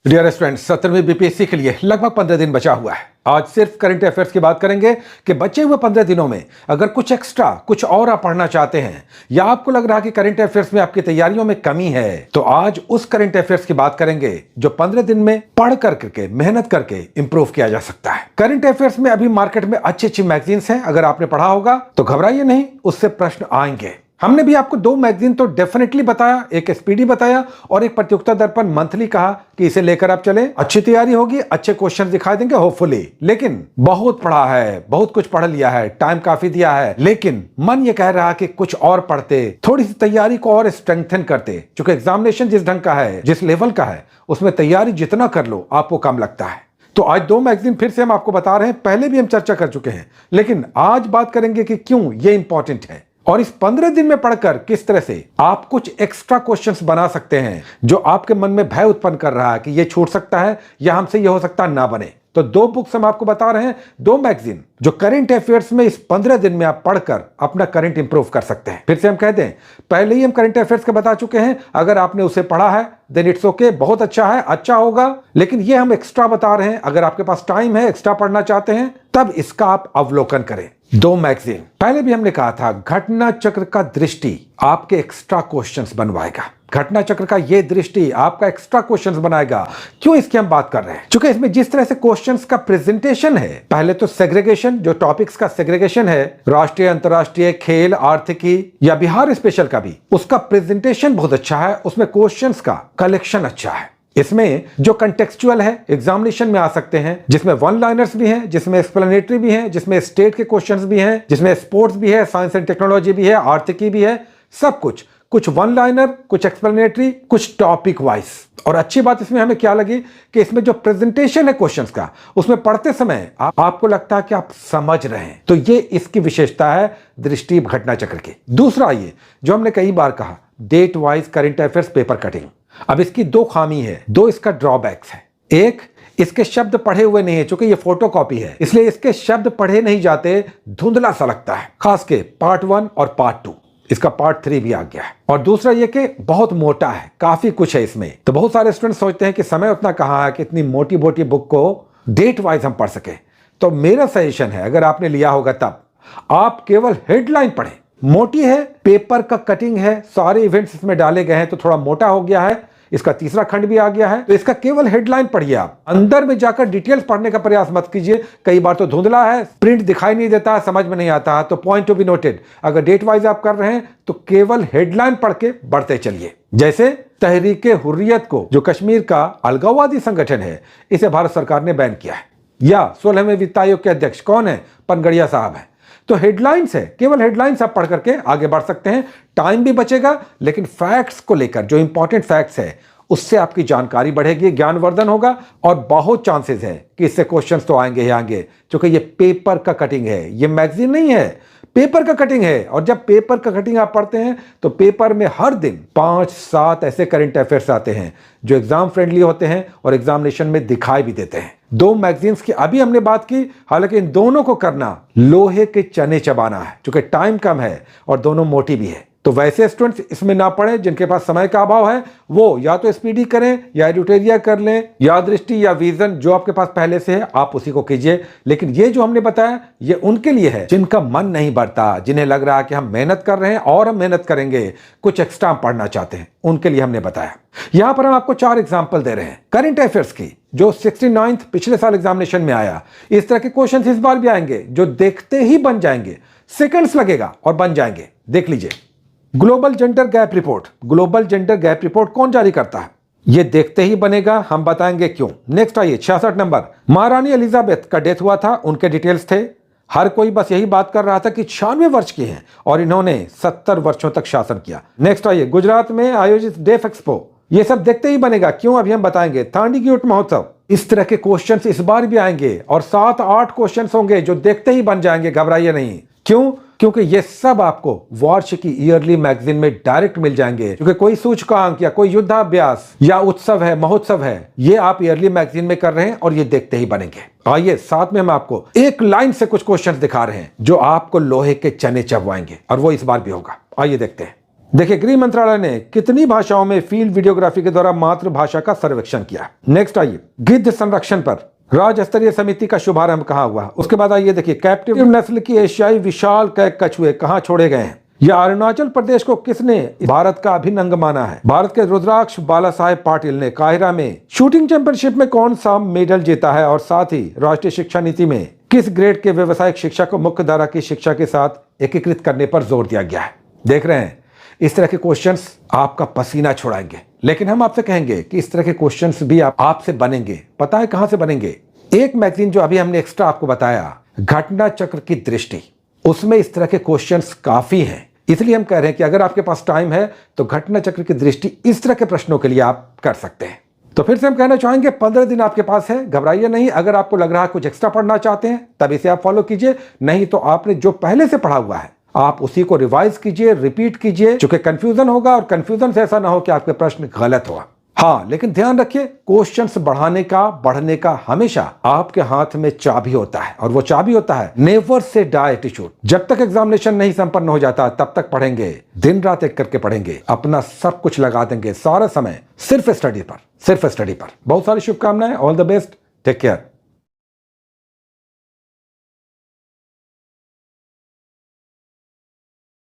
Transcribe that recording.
Dear students, 17वीं BPSC के लिए लगभग 15 दिन बचा हुआ है। आज सिर्फ करंट अफेयर्स की बात करेंगे कि बचे हुए 15 दिनों में अगर कुछ एक्स्ट्रा कुछ और आप पढ़ना चाहते हैं या आपको लग रहा है कि करंट अफेयर्स में आपकी तैयारियों में कमी है, तो आज उस करंट अफेयर्स की बात करेंगे जो 15 दिन में पढ़ करके मेहनत करके इंप्रूव किया जा सकता है। करंट अफेयर्स में अभी मार्केट में अच्छी अच्छी मैगजीन्स हैं, अगर आपने पढ़ा होगा तो घबराइए नहीं, उससे प्रश्न आएंगे। हमने भी आपको 2 मैगजीन तो डेफिनेटली बताया, एक एसपीडी बताया और एक प्रतियोगिता दर्पण मंथली कहा कि इसे लेकर आप चलें, अच्छी तैयारी होगी, अच्छे क्वेश्चन दिखाई देंगे होपफुली। लेकिन बहुत पढ़ा है, बहुत कुछ पढ़ लिया है, टाइम काफी दिया है, लेकिन मन ये कह रहा है कि कुछ और पढ़ते, थोड़ी सी तैयारी को और स्ट्रेंथन करते। क्योंकि एग्जामिनेशन जिस ढंग का है, जिस लेवल का है, उसमें तैयारी जितना कर लो आपको कम लगता है। तो आज 2 मैगजीन फिर से हम आपको बता रहे हैं, पहले भी हम चर्चा कर चुके हैं, लेकिन आज बात करेंगे कि क्यों ये इंपॉर्टेंट है और इस 15 दिन में पढ़कर किस तरह से आप कुछ एक्स्ट्रा क्वेश्चंस बना सकते हैं जो आपके मन में भय उत्पन्न कर रहा है कि ये छूट सकता है या हमसे ये हो सकता है ना बने। तो 2 बुक्स हम आपको बता रहे हैं, 2 मैगजीन जो करंट अफेयर्स में इस 15 दिन में आप पढ़कर अपना करंट इंप्रूव कर सकते हैं। फिर से हम कहते हैं, पहले ही हम करंट अफेयर्स के बता चुके हैं, अगर आपने उसे पढ़ा है देन इट्स ओके, बहुत अच्छा है, अच्छा होगा। लेकिन ये हम एक्स्ट्रा बता रहे हैं, अगर आपके पास टाइम है, एक्स्ट्रा पढ़ना चाहते हैं, तब इसका आप अवलोकन करें। 2 मैगजीन, पहले भी हमने कहा था घटना चक्र का दृष्टि आपके एक्स्ट्रा क्वेश्चंस बनवाएगा। घटना चक्र का ये दृष्टि आपका एक्स्ट्रा क्वेश्चंस बनाएगा। क्यों इसकी हम बात कर रहे हैं? क्योंकि इसमें जिस तरह से क्वेश्चंस का प्रेजेंटेशन है, पहले तो सेग्रीगेशन, जो टॉपिक्स का सेग्रीगेशन है, राष्ट्रीय, अंतरराष्ट्रीय, खेल, आर्थिकी या बिहार स्पेशल का भी, उसका प्रेजेंटेशन बहुत अच्छा है, उसमें क्वेश्चंस का कलेक्शन अच्छा है। इसमें जो कंटेक्चुअल है, एग्जामिनेशन में आ सकते हैं, जिसमें वन लाइनर्स भी हैं, जिसमें एक्सप्लेनेटरी भी हैं, जिसमें स्टेट के क्वेश्चंस भी हैं, जिसमें स्पोर्ट्स भी है, साइंस एंड टेक्नोलॉजी भी है, आर्थिकी भी है, सब कुछ वन लाइनर, कुछ एक्सप्लेनेटरी, कुछ टॉपिक वाइज। और अच्छी बात इसमें हमें क्या लगी कि इसमें जो प्रेजेंटेशन है क्वेश्चंस का, उसमें पढ़ते समय आपको लगता है कि आप समझ रहे हैं। तो ये इसकी विशेषता है दृष्टि घटना चक्र की। दूसरा, ये जो हमने कई बार कहा, date wise current affairs paper cutting. अब इसकी 2 खामी है, 2 इसका ड्रॉबैक्स है। एक, इसके शब्द पढ़े हुए नहीं है, क्योंकि ये फोटो कॉपी है, इसलिए इसके शब्द पढ़े नहीं जाते, धुंधला सा लगता है, खास के पार्ट 1 और पार्ट 2। इसका पार्ट 3 भी आ गया है। और दूसरा ये कि बहुत मोटा है, काफी कुछ है इसमें। तो बहुत सारे स्टूडेंट सोचते हैं कि समय उतना कहाँ है कि इतनी मोटी मोटी बुक को डेट वाइज हम पढ़ सके। तो मेरा सजेशन है, अगर आपने लिया होगा तब आप केवल हेडलाइन पढ़ें। मोटी है, पेपर का कटिंग है, सारे इवेंट्स इसमें डाले गए हैं, तो थोड़ा मोटा हो गया है। इसका तीसरा खंड भी आ गया है, तो इसका केवल हेडलाइन पढ़िए। आप अंदर में जाकर डिटेल्स पढ़ने का प्रयास मत कीजिए। कई बार तो धुंधला है, प्रिंट दिखाई नहीं देता, समझ में नहीं आता, तो पॉइंट टू बी नोटेड। अगर डेट वाइज आप कर रहे हैं तो केवल हेडलाइन पढ़ के बढ़ते चलिए। जैसे तहरीके हुर्रियत को, जो कश्मीर का अलगाववादी संगठन है, इसे भारत सरकार ने बैन किया है, या 16वें वित्त आयोग के अध्यक्ष कौन है? पनगड़िया साहब है। तो हेडलाइंस है, केवल हेडलाइंस आप पढ़ करके आगे बढ़ सकते हैं, टाइम भी बचेगा, लेकिन फैक्ट्स को लेकर, जो इंपॉर्टेंट फैक्ट्स है, उससे आपकी जानकारी बढ़ेगी, ज्ञानवर्धन होगा और बहुत चांसेस है कि इससे क्वेश्चंस तो आएंगे ही आएंगे। क्योंकि ये पेपर का कटिंग है, ये मैगजीन नहीं है, पेपर का कटिंग है। और जब पेपर का कटिंग आप पढ़ते हैं तो पेपर में हर दिन 5-7 ऐसे करंट अफेयर्स आते हैं जो एग्जाम फ्रेंडली होते हैं और एग्जामिनेशन में दिखाई भी देते हैं। 2 मैगजीन्स की अभी हमने बात की, हालांकि इन दोनों को करना लोहे के चने चबाना है, क्योंकि टाइम कम है और दोनों मोटी भी है। तो वैसे स्टूडेंट्स इसमें ना पढ़ें जिनके पास समय का अभाव है, वो या तो एसपीडी करें या एडिटोरिया कर लें, या दृष्टि या विजन, जो आपके पास पहले से है आप उसी को कीजिए। लेकिन ये जो हमने बताया, ये उनके लिए है जिनका मन नहीं बढ़ता, जिन्हें लग रहा है कि हम मेहनत कर रहे हैं और हम मेहनत करेंगे, कुछ एक्स्ट्रा पढ़ना चाहते हैं, उनके लिए हमने बताया। यहां पर हम आपको 4 एग्जाम्पल दे रहे हैं करंट अफेयर्स की, जो 69th पिछले साल एग्जामिनेशन में आया। इस तरह के क्वेश्चन इस बार भी आएंगे जो देखते ही बन जाएंगे, सेकंड्स लगेगा और बन जाएंगे। देख लीजिए, global gender gap report. Global gender gap report कौन जारी करता है? ये देखते ही बनेगा, हम बताएंगे क्यों। नेक्स्ट आइए, 66 नंबर, महारानी एलिजाबेथ का डेथ हुआ था, उनके डिटेल्स थे। हर कोई बस यही बात कर रहा था कि 96 वर्ष की हैं और इन्होंने 70 वर्षों तक शासन किया। नेक्स्ट आइए, गुजरात में आयोजित डेफ एक्सपो, ये सब देखते ही बनेगा, क्यों अभी हम बताएंगे। थांडी की ऊंट महोत्सव, इस तरह के क्वेश्चंस इस बार भी आएंगे और 7-8 क्वेश्चंस होंगे जो देखते ही बन जाएंगे, घबराइए नहीं। क्यों? क्योंकि ये सब आपको वार्षिकी ईयरली मैगजीन में डायरेक्ट मिल जाएंगे। क्योंकि कोई सूचकांक या कोई युद्धाभ्यास या उत्सव है, महोत्सव है, ये आप ईयरली मैगजीन में कर रहे हैं और ये देखते ही बनेंगे। आइए, साथ में हम आपको एक लाइन से कुछ क्वेश्चंस दिखा रहे हैं जो आपको लोहे के चने चबवाएंगे, और वो इस बार भी होगा। आइए देखते हैं। देखिए, गृह मंत्रालय ने कितनी भाषाओं में फील्ड वीडियोग्राफी के द्वारा मातृभाषा का सर्वेक्षण किया। नेक्स्ट आइए, गिद्ध संरक्षण पर राज्य स्तरीय समिति का शुभारंभ कहाँ हुआ। उसके बाद आइए देखिए, कैप्टिव नस्ल की एशियाई विशाल कैक कछुए कहाँ छोड़े गए हैं। यह अरुणाचल प्रदेश को किसने भारत का अभिन्न अंग माना है। भारत के रुद्राक्ष बाला साहेब पाटिल ने काहिरा में शूटिंग चैंपियनशिप में कौन सा मेडल जीता है। और साथ ही राष्ट्रीय शिक्षा नीति में किस ग्रेड के व्यवसायिक शिक्षा को मुख्य धारा की शिक्षा के साथ एकीकृत करने पर जोर दिया गया है। देख रहे हैं, इस तरह के क्वेश्चंस आपका पसीना छुड़ाएंगे, लेकिन हम आपसे कहेंगे कि इस तरह के क्वेश्चंस भी आपसे बनेंगे। पता है कहां से बनेंगे? एक मैगजीन जो अभी हमने एक्स्ट्रा आपको बताया, घटना चक्र की दृष्टि, उसमें इस तरह के क्वेश्चंस काफी हैं। इसलिए हम कह रहे हैं कि अगर आपके पास टाइम है तो घटना चक्र की दृष्टि इस तरह के प्रश्नों के लिए आप कर सकते हैं। तो फिर से हम कहना चाहेंगे, 15 दिन आपके पास है, घबराइए नहीं। अगर आपको लग रहा है कुछ एक्स्ट्रा पढ़ना चाहते हैं तब इसे आप फॉलो कीजिए, नहीं तो आपने जो पहले से पढ़ा हुआ है आप उसी को रिवाइज कीजिए, रिपीट कीजिए, क्योंकि कंफ्यूजन होगा और कंफ्यूजन से ऐसा ना हो कि आपके प्रश्न गलत हुआ। हाँ, लेकिन ध्यान रखिए, क्वेश्चंस बढ़ने का हमेशा आपके हाथ में चाबी होता है, और वो चाबी होता है नेवर से डाई एटीट्यूड। जब तक एग्जामिनेशन नहीं संपन्न हो जाता तब तक पढ़ेंगे, दिन रात एक करके पढ़ेंगे, अपना सब कुछ लगा देंगे, सारा समय सिर्फ स्टडी पर। बहुत सारी शुभकामनाएं, all the best, take care.